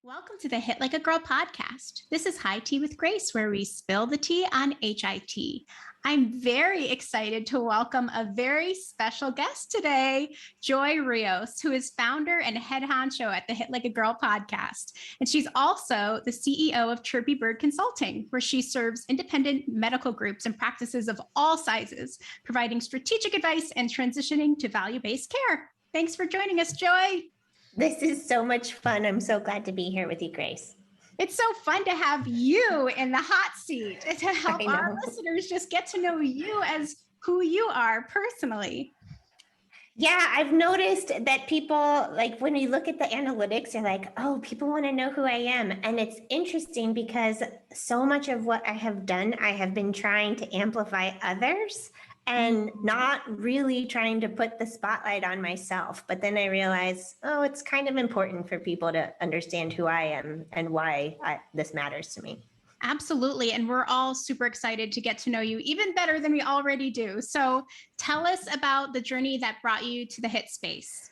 Welcome to the Hit Like a Girl podcast. This is HITea with Grace, where we spill the tea on HITea. I'm very excited to welcome a very special guest today, Joy Rios, who is founder and head honcho at the Hit Like a Girl podcast. And she's also the CEO of Chirpy Bird Consulting, where she serves independent medical groups and practices of all sizes, providing strategic advice and transitioning to value-based care. Thanks for joining us, Joy. This is so much fun. I'm so glad to be here with you, Grace. It's so fun to have you in the hot seat and to help our listeners just get to know you as who you are personally. Yeah, I've noticed that people, like when we look at the analytics, they're like, oh, people want to know who I am. And it's interesting because so much of what I have done, I have been trying to amplify others and not really trying to put the spotlight on myself. But then I realized, oh, it's kind of important for people to understand who I am and why this matters to me. Absolutely. And we're all super excited to get to know you even better than we already do. So tell us about the journey that brought you to the HIT space.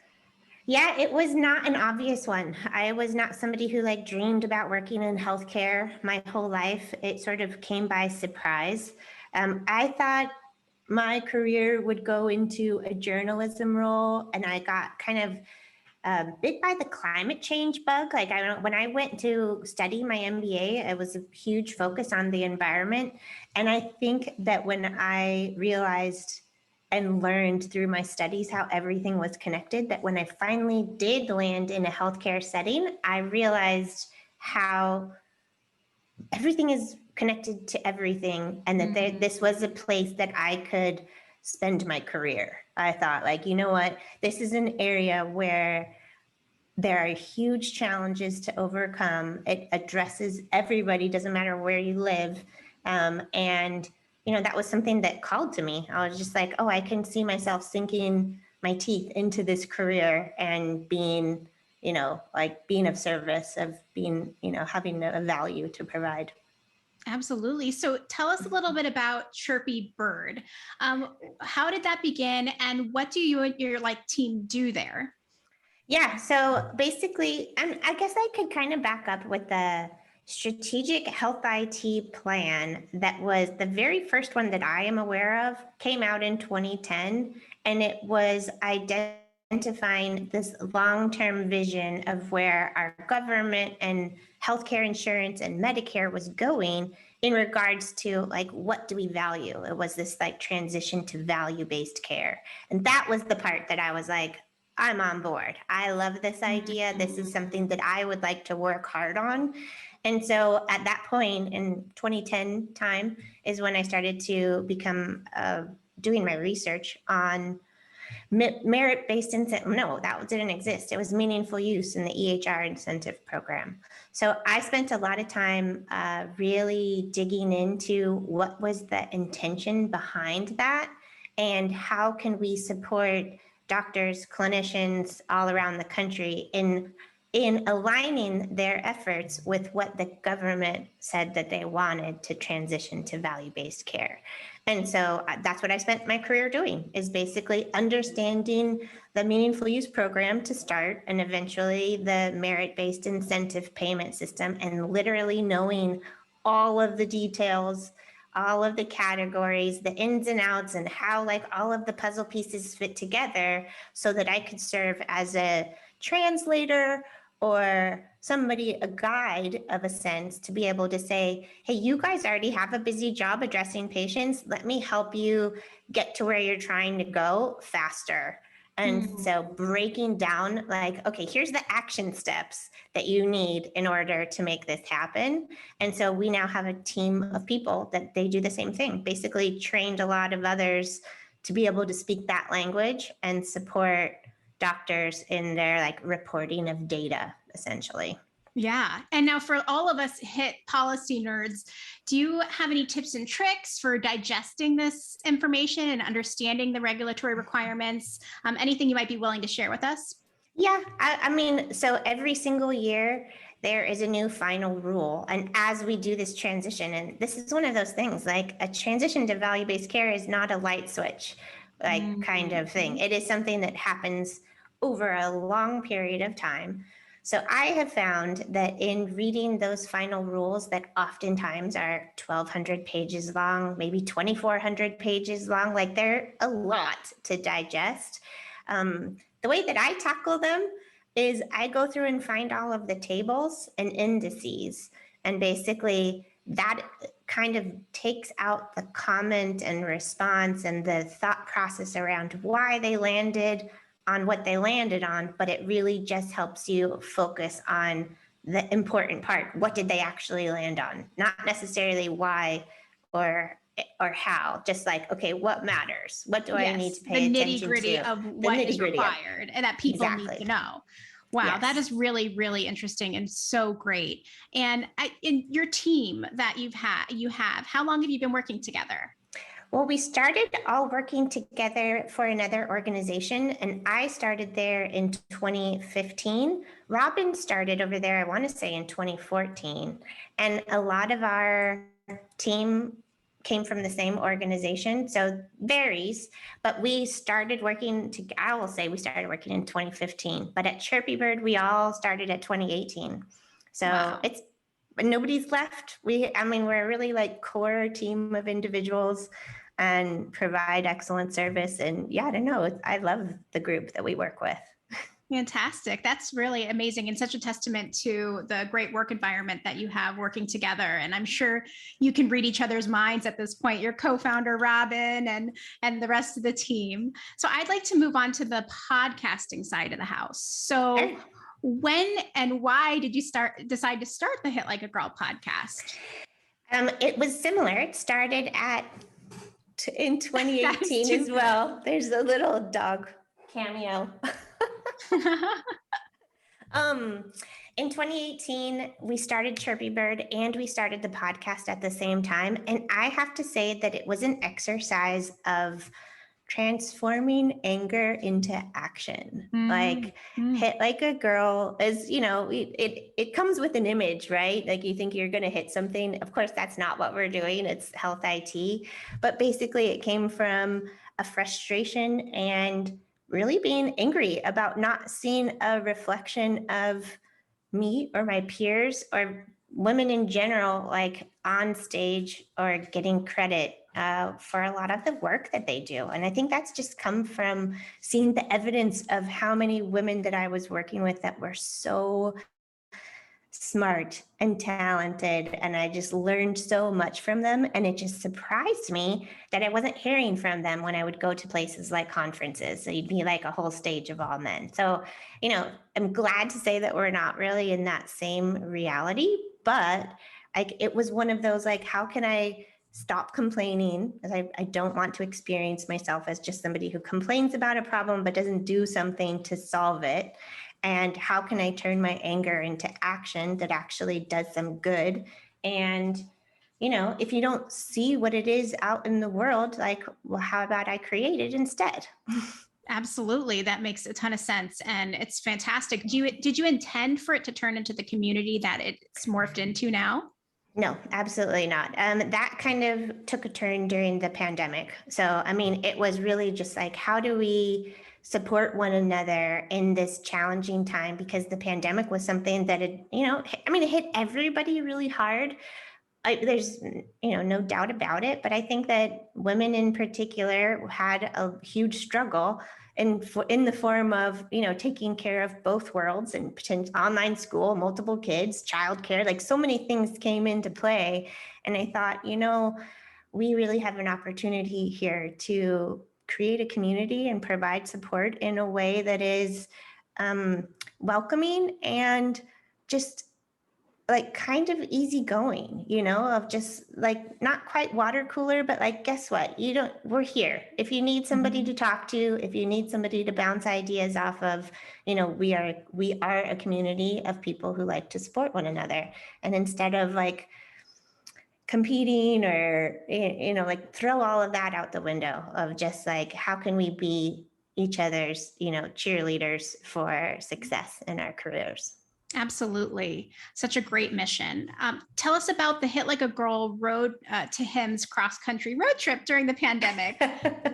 Yeah, it was not an obvious one. I was not somebody who dreamed about working in healthcare my whole life. It sort of came by surprise. I thought my career would go into a journalism role, and I got kind of bit by the climate change bug. When I went to study my MBA, it was a huge focus on the environment. And I think that when I realized and learned through my studies how everything was connected, that when I finally did land in a healthcare setting, I realized how everything is connected to everything, and that this was a place that I could spend my career. I thought, you know what, this is an area where there are huge challenges to overcome. It addresses everybody, doesn't matter where you live. And, that was something that called to me. I was just like, oh, I can see myself sinking my teeth into this career and being, being of service, of being, having a value to provide. Absolutely. So tell us a little bit about Chirpy Bird. How did that begin, and what do you and your team do there? Yeah, so basically, I guess I could kind of back up with the strategic health IT plan that was the very first one that I am aware of, came out in 2010, and it was identifying this long-term vision of where our government and healthcare insurance and Medicare was going in regards to what do we value? It was this transition to value-based care. And that was the part that I was like, I'm on board. I love this idea. This is something that I would like to work hard on. And so at that point in 2010 time is when I started to become doing my research on merit-based incentive. No, that didn't exist. It was meaningful use in the EHR incentive program. So I spent a lot of time really digging into what was the intention behind that and how can we support doctors, clinicians all around the country in aligning their efforts with what the government said that they wanted to transition to value-based care. And so that's what I spent my career doing, is basically understanding the meaningful use program to start, and eventually the merit-based incentive payment system, and literally knowing all of the details, all of the categories, the ins and outs, and how all of the puzzle pieces fit together so that I could serve as a translator or somebody, a guide of a sense, to be able to say, hey, you guys already have a busy job addressing patients. Let me help you get to where you're trying to go faster. And so breaking down okay, here's the action steps that you need in order to make this happen. And so we now have a team of people that they do the same thing, basically trained a lot of others to be able to speak that language and support doctors in their reporting of data, essentially. Yeah. And now for all of us HIT policy nerds, do you have any tips and tricks for digesting this information and understanding the regulatory requirements? Anything you might be willing to share with us? Yeah, I mean, so every single year there is a new final rule. And as we do this transition, and this is one of those things, a transition to value-based care is not a light switch, kind of thing. It is something that happens over a long period of time. So I have found that in reading those final rules that oftentimes are 1,200 pages long, maybe 2,400 pages long, like they're a lot to digest. The way that I tackle them is I go through and find all of the tables and indices, and basically that kind of takes out the comment and response and the thought process around why they landed on what they landed on, but it really just helps you focus on the important part. What did they actually land on? Not necessarily why or how, just like, okay, what matters? What do I need to pay the attention to? nitty gritty of what is required and that people need to know. Wow, that is really, really interesting and so great. And in your team that you have, how long have you been working together? Well, we started all working together for another organization, and I started there in 2015. Robin started over there, I want to say, in 2014. And a lot of our team came from the same organization, so varies, but we started working I will say we started working in 2015, but at Chirpy Bird, we all started at 2018. So wow. It's nobody's left. We're a really like core team of individuals and provide excellent service. And yeah, I don't know. I love the group that we work with. Fantastic. That's really amazing and such a testament to the great work environment that you have working together. And I'm sure you can read each other's minds at this point, your co-founder, Robin, and the rest of the team. So I'd like to move on to the podcasting side of the house. So when and why did you decide to start the Hit Like a Girl podcast? It was similar. It started in 2018 as well. There's a little dog cameo. In 2018, we started Chirpy Bird and we started the podcast at the same time. And I have to say that it was an exercise of transforming anger into action. Hit Like a Girl is, it comes with an image, right? Like you think you're going to hit something. Of course, that's not what we're doing. It's health IT. But basically it came from a frustration and really being angry about not seeing a reflection of me or my peers or women in general, like on stage or getting credit for a lot of the work that they do. And I think that's just come from seeing the evidence of how many women that I was working with that were so smart and talented. And I just learned so much from them. And it just surprised me that I wasn't hearing from them when I would go to places like conferences. So you'd be like a whole stage of all men. So, I'm glad to say that we're not really in that same reality, but it was one of those, like, how can I stop complaining? Because I don't want to experience myself as just somebody who complains about a problem, but doesn't do something to solve it. And how can I turn my anger into action that actually does some good? And, if you don't see what it is out in the world, like, well, how about I create it instead? Absolutely. That makes a ton of sense. And it's fantastic. Did you intend for it to turn into the community that it's morphed into now? No, absolutely not. That kind of took a turn during the pandemic. So, it was really just like, how do we support one another in this challenging time? Because the pandemic was something that it hit everybody really hard. There's, no doubt about it. But I think that women in particular had a huge struggle in the form of, taking care of both worlds and potential online school, multiple kids, childcare, like so many things came into play. And I thought, we really have an opportunity here to create a community and provide support in a way that is welcoming and just like kind of easygoing, of just like not quite water cooler, but like, guess what? We're here. If you need somebody to talk to, if you need somebody to bounce ideas off of, we are a community of people who like to support one another. And instead of like competing or, like throw all of that out the window of just like, how can we be each other's, cheerleaders for success in our careers? Absolutely. Such a great mission. Tell us about the Hit Like a Girl Road to Hymns cross-country road trip during the pandemic.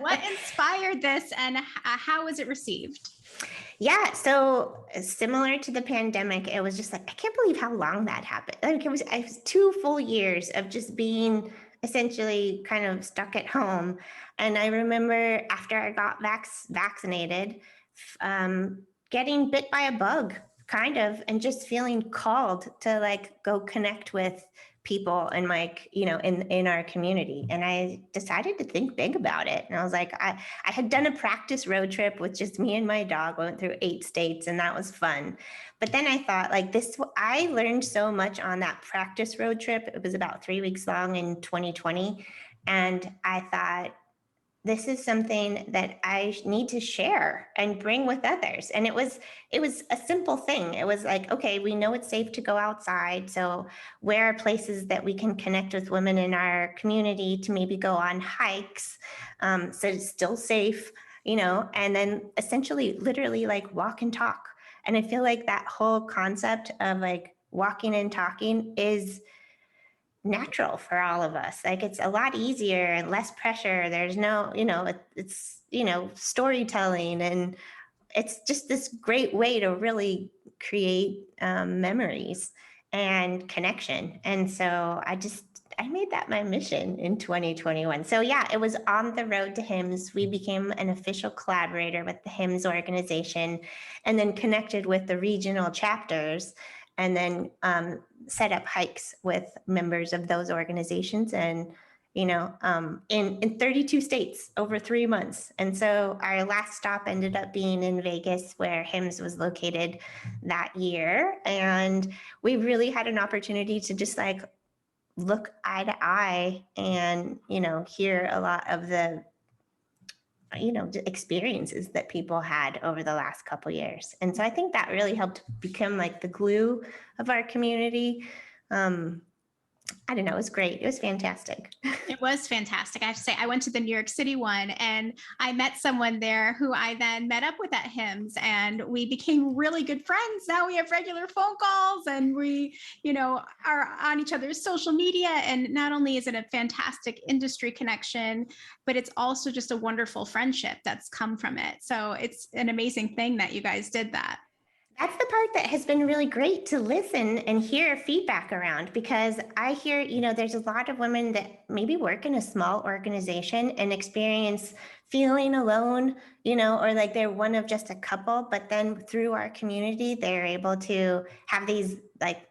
What inspired this and how was it received? Yeah, so similar to the pandemic, it was just like, I can't believe how long that happened. Like it was 2 full years of just being essentially kind of stuck at home. And I remember after I got vaccinated, getting bit by a bug, kind of, and just feeling called to like go connect with people in my, in our community. And I decided to think big about it. And I was like, I had done a practice road trip with just me and my dog, went through 8 states, and that was fun. But then I thought, like, I learned so much on that practice road trip. It was about 3 weeks long in 2020. And I thought, this is something that I need to share and bring with others. And it was a simple thing. It was like, okay, we know it's safe to go outside. So where are places that we can connect with women in our community to maybe go on hikes? So it's still safe, and then essentially literally like walk and talk. And I feel like that whole concept of like walking and talking is natural for all of us. Like it's a lot easier and less pressure. There's no, it's, storytelling, and it's just this great way to really create memories and connection. And so I made that my mission in 2021. So yeah, it was on the road to HIMSS. We became an official collaborator with the HIMSS organization, and then connected with the regional chapters, and then set up hikes with members of those organizations, and in 32 states over 3 months. And so our last stop ended up being in Vegas, where HIMSS was located that year. And we really had an opportunity to just like look eye to eye and, hear a lot of the experiences that people had over the last couple years. And so I think that really helped become like the glue of our community. I don't know, it was great. It was fantastic. It was fantastic. I have to say, I went to the New York City one and I met someone there who I then met up with at HIMSS, and we became really good friends. Now we have regular phone calls, and we, are on each other's social media. And not only is it a fantastic industry connection, but it's also just a wonderful friendship that's come from it. So it's an amazing thing that you guys did that. That's the part that has been really great to listen and hear feedback around, because I hear, there's a lot of women that maybe work in a small organization and experience feeling alone, or like they're one of just a couple, but then through our community, they're able to have these like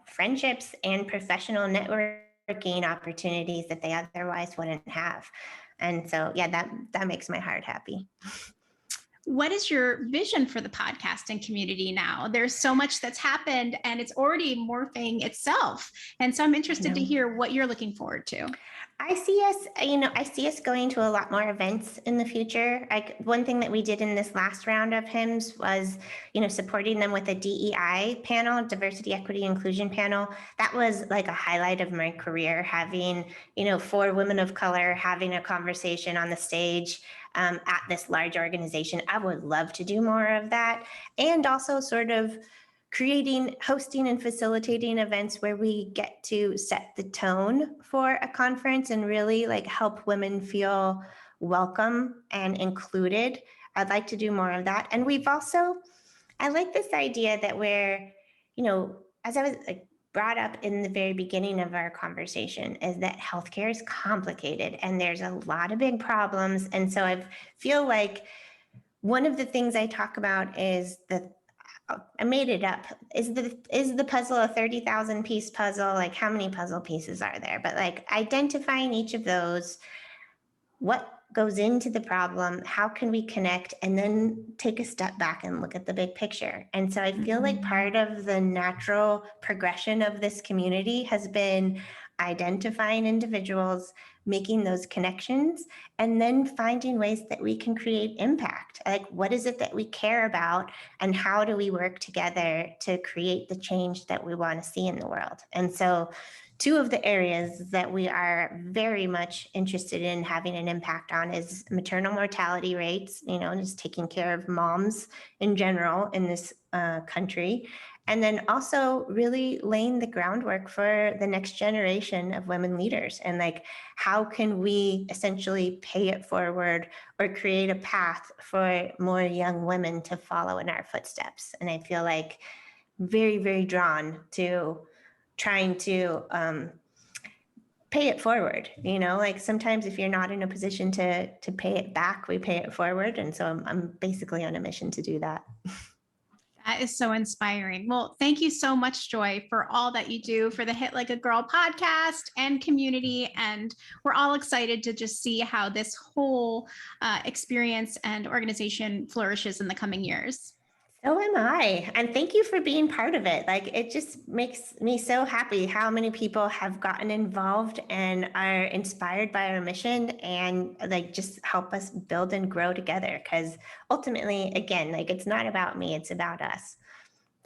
friendships and professional networking opportunities that they otherwise wouldn't have. And so, yeah, that makes my heart happy. What is your vision for the podcasting community now? There's so much that's happened, and it's already morphing itself. And so I'm interested to hear what you're looking forward to. I see us going to a lot more events in the future. Like one thing that we did in this last round of HIMSS was, supporting them with a DEI panel, diversity, equity, inclusion panel. That was like a highlight of my career, having, 4 women of color having a conversation on the stage at this large organization. I would love to do more of that. And also sort of hosting and facilitating events where we get to set the tone for a conference and really like help women feel welcome and included. I'd like to do more of that. And I like this idea that we're, as I was like brought up in the very beginning of our conversation, is that healthcare is complicated and there's a lot of big problems. And so I feel like one of the things I talk about is I made it up. Is the puzzle a 30,000 piece puzzle? Like how many puzzle pieces are there? But like identifying each of those, what goes into the problem, how can we connect, and then take a step back and look at the big picture. And so I feel like part of the natural progression of this community has been identifying individuals, making those connections, and then finding ways that we can create impact. Like, what is it that we care about, and how do we work together to create the change that we want to see in the world? And so 2 of the areas that we are very much interested in having an impact on is maternal mortality rates, just taking care of moms in general in this country, And then also really laying the groundwork for the next generation of women leaders. And like, how can we essentially pay it forward or create a path for more young women to follow in our footsteps? And I feel like very, very drawn to trying to pay it forward. Like sometimes if you're not in a position to pay it back, we pay it forward. And so I'm basically on a mission to do that. That is so inspiring. Well, thank you so much, Joy, for all that you do for the Hit Like a Girl podcast and community. And we're all excited to just see how this whole experience and organization flourishes in the coming years. So am I. And thank you for being part of it. Like, it just makes me so happy how many people have gotten involved and are inspired by our mission and like just help us build and grow together. Because ultimately, again, like it's not about me, it's about us.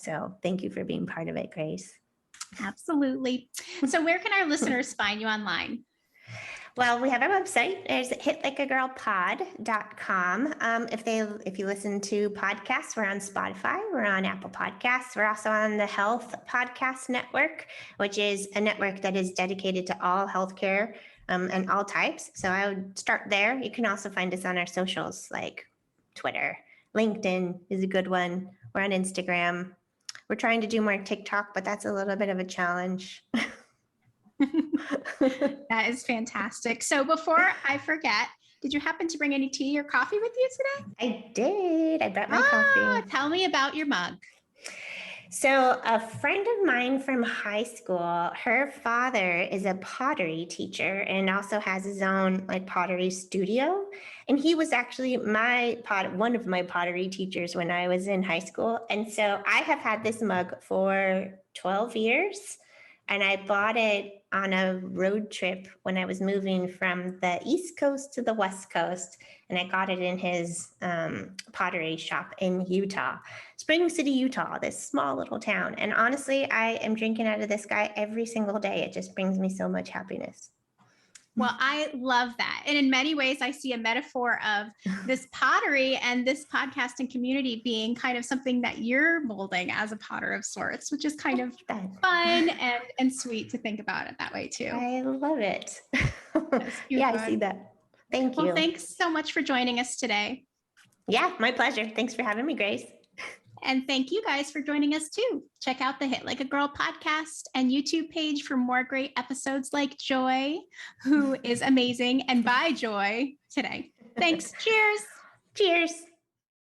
So thank you for being part of it, Grace. Absolutely. So where can our listeners find you online? Well, we have our website. There's hitlikeagirlpod.com. If you listen to podcasts, we're on Spotify, we're on Apple Podcasts. We're also on the Health Podcast Network, which is a network that is dedicated to all healthcare and all types. So I would start there. You can also find us on our socials like Twitter. LinkedIn is a good one. We're on Instagram. We're trying to do more TikTok, but that's a little bit of a challenge. That is fantastic. So before I forget, did you happen to bring any tea or coffee with you today? I did. I brought my coffee. Tell me about your mug. So a friend of mine from high school, her father is a pottery teacher and also has his own like pottery studio. And he was actually one of my pottery teachers when I was in high school. And so I have had this mug for 12 years. And I bought it on a road trip when I was moving from the East Coast to the West Coast. And I got it in his pottery shop in Utah, Spring City, Utah, this small little town. And honestly, I am drinking out of this guy every single day. It just brings me so much happiness. Well, I love that. And in many ways, I see a metaphor of this pottery and this podcasting community being kind of something that you're molding as a potter of sorts, which is kind of fun and sweet to think about it that way too. I love it. Yeah, I see that. Thank you. Well, thanks so much for joining us today. Yeah, my pleasure. Thanks for having me, Grace. And thank you guys for joining us too. Check out the Hit Like a Girl podcast and YouTube page for more great episodes like Joy, who is amazing, and by Joy today. Thanks. Cheers. Cheers.